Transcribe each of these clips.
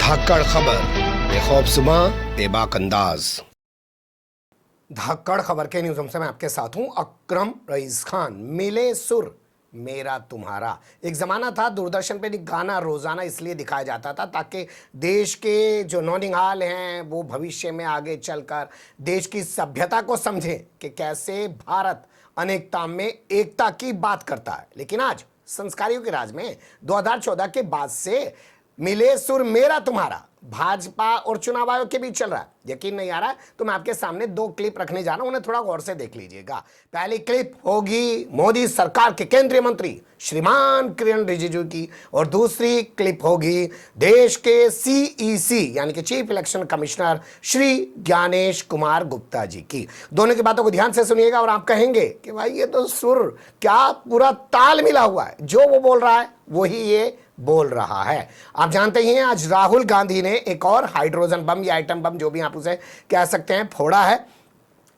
धाकड़ खबर बेखौफसुमा बेबाक अंदाज। धाकड़ खबर के न्यूज़ से मैं आपके साथ हूं अकरम रईस खान। मिले सुर मेरा तुम्हारा। एक ज़माना था दूरदर्शन पे गाना रोज़ाना इसलिए दिखाया जाता था ताकि देश के जो नौनिहाल हैं वो भविष्य में आगे चलकर देश की सभ्यता को समझें कि कैसे भारत अनेकता में एकता की बात करता है। लेकिन आज संस्कारियों के राज में 2014 के बाद से मिले सुर मेरा तुम्हारा भाजपा और चुनाव आयोग के बीच चल रहा है। यकीन नहीं आ रहा है तो मैं आपके सामने दो क्लिप रखने जा रहा हूं, उन्हें थोड़ा गौर से देख लीजिएगा। पहली क्लिप होगी मोदी सरकार के केंद्रीय मंत्री श्रीमान किरण रिजिजू की और दूसरी क्लिप होगी देश के सीईसी यानी कि chief election commissioner Shri Gyanesh Kumar Gupta ji की। दोनों की बातों को ध्यान से सुनिएगा और आप कहेंगे कि भाई ये तो सुर क्या पूरा ताल मिला हुआ है, जो वो बोल रहा है वही ये बोल रहा है। आप जानते ही हैं आज राहुल गांधी ने एक और हाइड्रोजन बम या आइटम बम जो भी आप उसे कह सकते हैं फोड़ा है।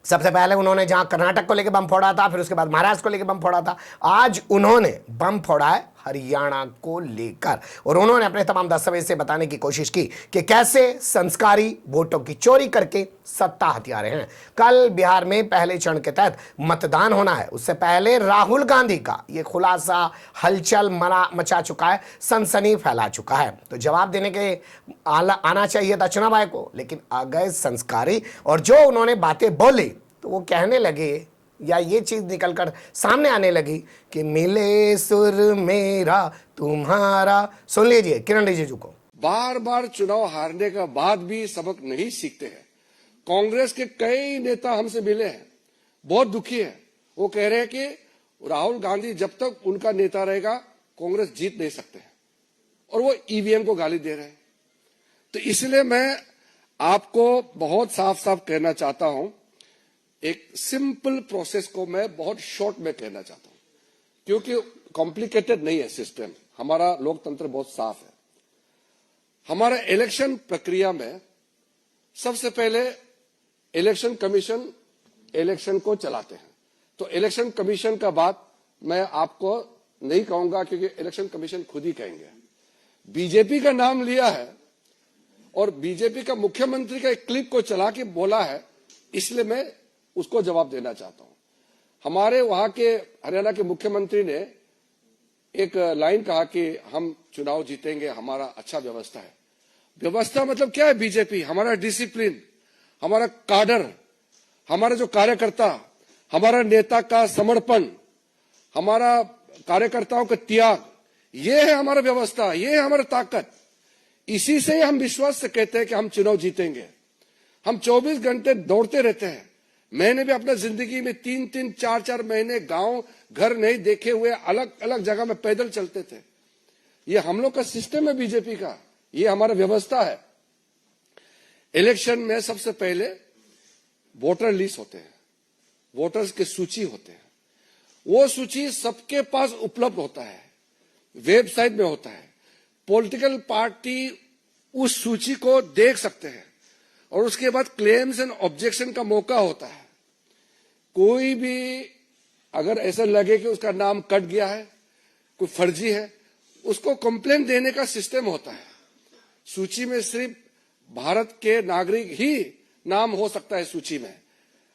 सबसे पहले उन्होंने जहां कर्नाटक को लेकर बम फोड़ा था, फिर उसके बाद महाराष्ट्र को लेकर बम फोड़ा था, आज उन्होंने बम फोड़ा है हरियाणा को लेकर। और उन्होंने अपने तमाम दस्तावेज से बताने की कोशिश की कि कैसे संस्कारी वोटों की चोरी करके सत्ता हथिया रहे हैं। कल बिहार में पहले चरण के तहत मतदान होना है, उससे पहले राहुल गांधी का यह खुलासा हलचल मचा चुका है, सनसनी फैला चुका है। तो जवाब देने के आना चाहिए था चुनाव आयोग को, लेकिन आ गए संस्कारी और जो उन्होंने बातें बोली तो वो कहने लगे या ये चीज निकलकर सामने आने लगी कि मिले सुर मेरा तुम्हारा। सुन लीजिए किरण रिजिजू को। बार बार चुनाव हारने के बाद भी सबक नहीं सीखते हैं। कांग्रेस के कई नेता हमसे मिले हैं, बहुत दुखी है। वो कह रहे हैं कि राहुल गांधी जब तक उनका नेता रहेगा कांग्रेस जीत नहीं सकते हैं, और वो ईवीएम को गाली दे रहे हैं। तो इसलिए मैं आपको बहुत साफ साफ कहना चाहता हूं, एक सिंपल प्रोसेस को मैं बहुत शॉर्ट में कहना चाहता हूं, क्योंकि कॉम्प्लिकेटेड नहीं है सिस्टम। हमारा लोकतंत्र बहुत साफ है। हमारा इलेक्शन प्रक्रिया में सबसे पहले इलेक्शन कमीशन इलेक्शन को चलाते हैं। तो इलेक्शन कमीशन का बात मैं आपको नहीं कहूंगा, क्योंकि इलेक्शन कमीशन खुद ही कहेंगे। बीजेपी का नाम लिया है और बीजेपी का मुख्यमंत्री का एक क्लिप को चला के बोला है, इसलिए मैं उसको जवाब देना चाहता हूं। हमारे वहां के हरियाणा के मुख्यमंत्री ने एक लाइन कहा कि हम चुनाव जीतेंगे, हमारा अच्छा व्यवस्था है। व्यवस्था मतलब क्या है? बीजेपी, हमारा डिसिप्लिन, हमारा काडर, हमारा जो कार्यकर्ता, हमारा नेता का समर्पण, हमारा कार्यकर्ताओं का त्याग, ये है हमारा व्यवस्था, ये है हमारा ताकत। इसी से हम विश्वास से कहते हैं कि हम चुनाव जीतेंगे। हम 24 घंटे दौड़ते रहते हैं। मैंने भी अपना जिंदगी में 3-3, 4-4 महीने गांव घर नहीं देखे हुए अलग अलग जगह में पैदल चलते थे। ये हम लोग का सिस्टम है बीजेपी का, ये हमारा व्यवस्था है। इलेक्शन में सबसे पहले वोटर लिस्ट होते हैं, वोटर्स की सूची होते हैं। वो सूची सबके पास उपलब्ध होता है, वेबसाइट में होता है। पॉलिटिकल पार्टी उस सूची को देख सकते हैं और उसके बाद क्लेम्स एंड ऑब्जेक्शन का मौका होता है। कोई भी अगर ऐसा लगे कि उसका नाम कट गया है, कोई फर्जी है, उसको कंप्लेंट देने का सिस्टम होता है। सूची में सिर्फ भारत के नागरिक ही नाम हो सकता है सूची में।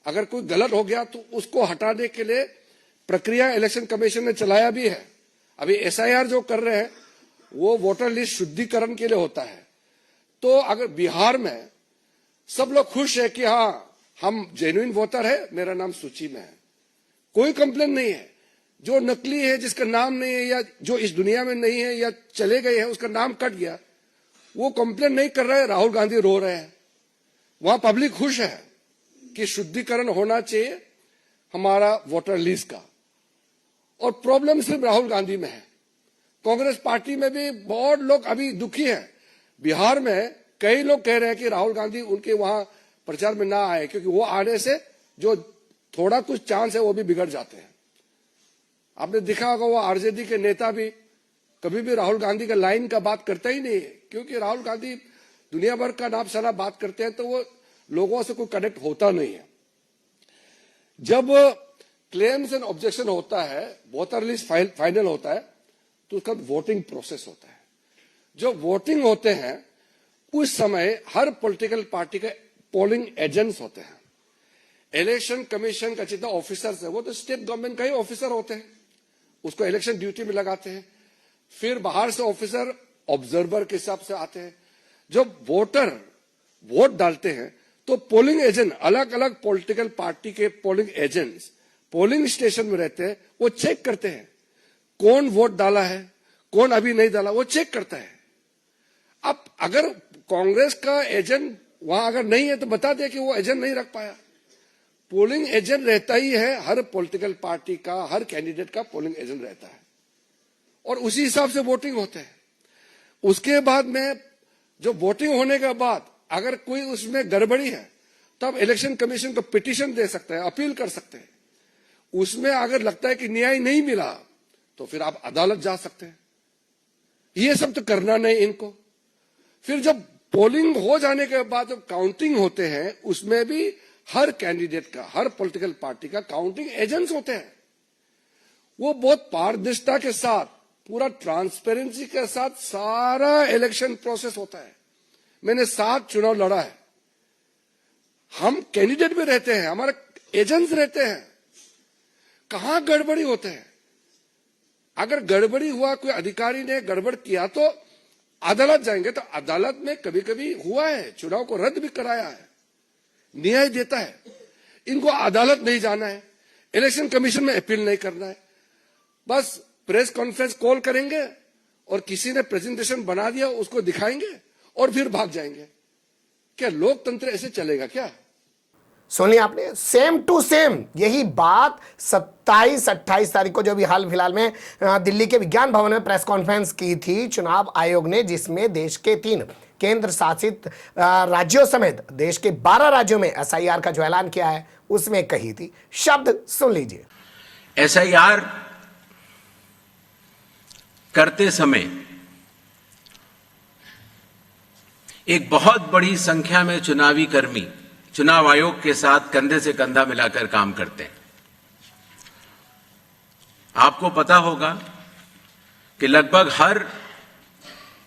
अगर कोई गलत हो गया तो उसको हटाने के लिए प्रक्रिया इलेक्शन कमीशन ने चलाया भी है। अभी एसआईआर जो कर रहे हैं वो वोटर लिस्ट शुद्धिकरण के लिए होता है। तो अगर बिहार में सब लोग खुश है कि हाँ हम जेन्युइन वोटर है, मेरा नाम सूची में है, कोई कंप्लेन नहीं है। जो नकली है, जिसका नाम नहीं है या जो इस दुनिया में नहीं है या चले गए हैं, उसका नाम कट गया, वो कंप्लेन नहीं कर रहे हैं, राहुल गांधी रो रहे हैं। वहां पब्लिक खुश है कि शुद्धिकरण होना चाहिए हमारा वोटर लिस्ट का। और प्रॉब्लम सिर्फ राहुल गांधी में है, कांग्रेस पार्टी में भी बहुत लोग अभी दुखी हैं। बिहार में कई लोग कह रहे हैं कि राहुल गांधी उनके वहां प्रचार में ना आए, क्योंकि वो आने से जो थोड़ा कुछ चांस है वो भी बिगड़ जाते हैं। आपने देखा होगा वो आरजेडी के नेता भी कभी भी राहुल गांधी का लाइन का बात करता ही नहीं है, क्योंकि राहुल गांधी दुनिया भर का नाम सारा बात करते हैं तो वो लोगों से कोई कनेक्ट होता नहीं है। जब क्लेम्स एंड ऑब्जेक्शन होता है, वोटर लिस्ट फाइनल होता है, तो उसका वोटिंग प्रोसेस होता है। जो वोटिंग होते हैं उस समय हर पॉलिटिकल पार्टी के पोलिंग एजेंट्स होते हैं। इलेक्शन कमीशन का जितना ऑफिसर्स है वो तो स्टेट गवर्नमेंट का ही ऑफिसर होते हैं, उसको इलेक्शन ड्यूटी में लगाते हैं। फिर बाहर से ऑफिसर ऑब्जर्वर के हिसाब से आते हैं। जब वोटर वोट डालते हैं तो पोलिंग एजेंट, अलग अलग पॉलिटिकल पार्टी के पोलिंग एजेंट्स पोलिंग स्टेशन में रहते हैं, वो चेक करते हैं कौन वोट डाला है, कौन अभी नहीं डाला, वो चेक करता है। अब अगर कांग्रेस का एजेंट वहां अगर नहीं है तो बता दे कि वो एजेंट नहीं रख पाया। पोलिंग एजेंट रहता ही है, हर पॉलिटिकल पार्टी का, हर कैंडिडेट का पोलिंग एजेंट रहता है और उसी हिसाब से वोटिंग होते हैं। उसके बाद में जो वोटिंग होने के बाद अगर कोई उसमें गड़बड़ी है तब इलेक्शन कमीशन को पिटीशन दे सकते हैं, अपील कर सकते हैं। उसमें अगर लगता है कि न्याय नहीं मिला तो फिर आप अदालत जा सकते हैं। ये सब तो करना नहीं इनको। फिर जब पोलिंग हो जाने के बाद जब काउंटिंग होते हैं उसमें भी हर कैंडिडेट का, हर पॉलिटिकल पार्टी का काउंटिंग एजेंट्स होते हैं। वो बहुत पारदर्शिता के साथ, पूरा ट्रांसपेरेंसी के साथ सारा इलेक्शन प्रोसेस होता है। मैंने 7 चुनाव लड़ा है। हम कैंडिडेट भी रहते हैं, हमारे एजेंट्स रहते हैं। कहां गड़बड़ी होते हैं? अगर गड़बड़ी हुआ, कोई अधिकारी ने गड़बड़ किया तो अदालत जाएंगे। तो अदालत में कभी कभी हुआ है, चुनाव को रद्द भी कराया है, न्याय देता है। इनको अदालत नहीं जाना है, इलेक्शन कमीशन में अपील नहीं करना है। बस प्रेस कॉन्फ्रेंस कॉल करेंगे और किसी ने प्रेजेंटेशन बना दिया उसको दिखाएंगे और फिर भाग जाएंगे। क्या लोकतंत्र ऐसे चलेगा क्या? सुनिए आपने, सेम टू सेम यही बात 27-28 तारीख को जो भी हाल फिलहाल में दिल्ली के विज्ञान भवन में प्रेस कॉन्फ्रेंस की थी चुनाव आयोग ने, जिसमें देश के 3 केंद्र शासित राज्यों समेत देश के 12 राज्यों में एसआईआर का जो ऐलान किया है उसमें कही थी। शब्द सुन लीजिए। एसआईआर करते समय एक बहुत बड़ी संख्या में चुनावी कर्मी चुनाव आयोग के साथ कंधे से कंधा मिलाकर काम करते हैं। आपको पता होगा कि लगभग हर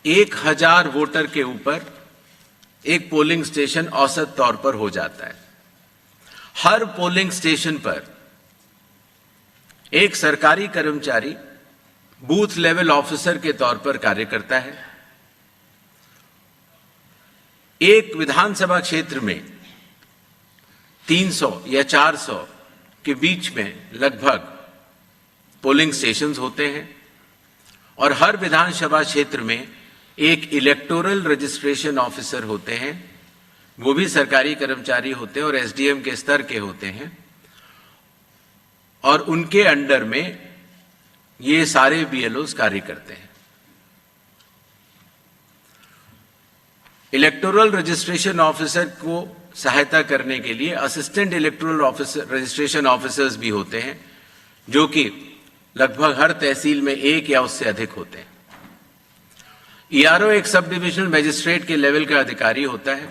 1000 वोटर के ऊपर एक पोलिंग स्टेशन औसत तौर पर हो जाता है। हर पोलिंग स्टेशन पर एक सरकारी कर्मचारी बूथ लेवल ऑफिसर के तौर पर कार्य करता है। एक विधानसभा क्षेत्र में 300 या 400 के बीच में लगभग पोलिंग स्टेशंस होते हैं और हर विधानसभा क्षेत्र में एक इलेक्टोरल रजिस्ट्रेशन ऑफिसर होते हैं। वो भी सरकारी कर्मचारी होते हैं और एसडीएम के स्तर के होते हैं और उनके अंडर में ये सारे बीएलओस कार्य करते हैं। इलेक्टोरल रजिस्ट्रेशन ऑफिसर को सहायता करने के लिए assistant electoral officer registration officers भी होते हैं, जो कि लगभग हर तहसील में एक या उससे अधिक होते हैं। ईआरओ एक सब डिविजनल मजिस्ट्रेट के लेवल का अधिकारी होता है,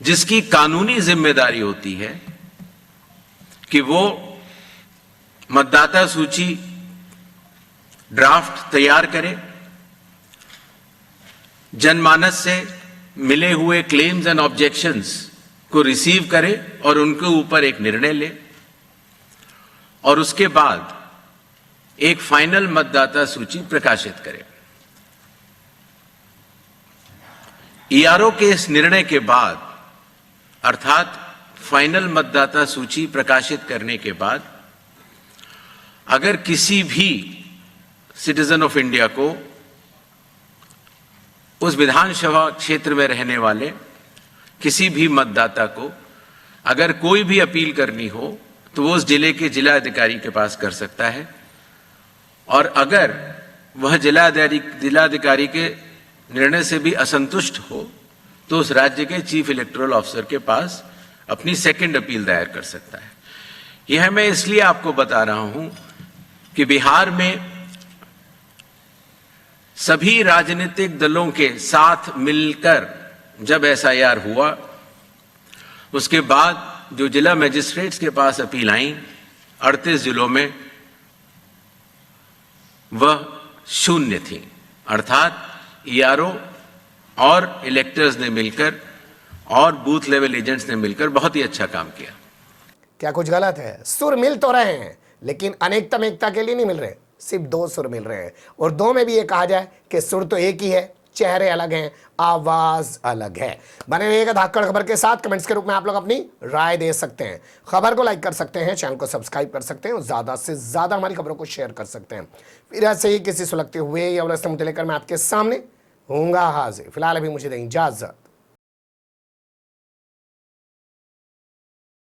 जिसकी कानूनी जिम्मेदारी होती है कि वो मतदाता सूची ड्राफ्ट तैयार करे, जनमानस से मिले हुए क्लेम्स एंड ऑब्जेक्शंस को रिसीव करे और उनके ऊपर एक निर्णय ले और उसके बाद एक फाइनल मतदाता सूची प्रकाशित करे। ईआरओ के इस निर्णय के बाद, अर्थात फाइनल मतदाता सूची प्रकाशित करने के बाद, अगर किसी भी सिटीजन ऑफ इंडिया को, उस विधानसभा क्षेत्र में रहने वाले किसी भी मतदाता को अगर कोई भी अपील करनी हो तो वो उस जिले के जिलाधिकारी के पास कर सकता है और अगर वह जिलाधिकारी के निर्णय से भी असंतुष्ट हो तो उस राज्य के चीफ इलेक्टोरल ऑफिसर के पास अपनी सेकंड अपील दायर कर सकता है। यह मैं इसलिए आपको बता रहा हूं कि बिहार में सभी राजनीतिक दलों के साथ मिलकर जब एसआईआर हुआ, उसके बाद जो जिला मजिस्ट्रेट्स के पास अपील आई 38 जिलों में, वह 0 थी। अर्थात ईआरओ और इलेक्टर्स ने मिलकर और बूथ लेवल एजेंट्स ने मिलकर बहुत ही अच्छा काम किया। क्या कुछ गलत है? सुर मिल तो रहे हैं, लेकिन अनेकता में एकता के लिए नहीं मिल रहे, सिर्फ दो सुर मिल रहे हैं। और दो में भी ये कहा जाए कि सुर तो एक ही है, चेहरे अलग हैं, आवाज अलग है। बने रहिएगा धाकड़ खबर के साथ। कमेंट्स के रूप में आप लोग अपनी राय दे सकते हैं, खबर को लाइक कर सकते हैं, चैनल को सब्सक्राइब कर सकते हैं और ज्यादा से ज्यादा हमारी खबरों को शेयर कर सकते हैं। फिर ऐसे ही किसी सुलगते हुए या उलझते मुद्दे लेकर मैं आपके सामने होऊंगा हाजिर। फिलहाल अभी मुझे दें इजाजत।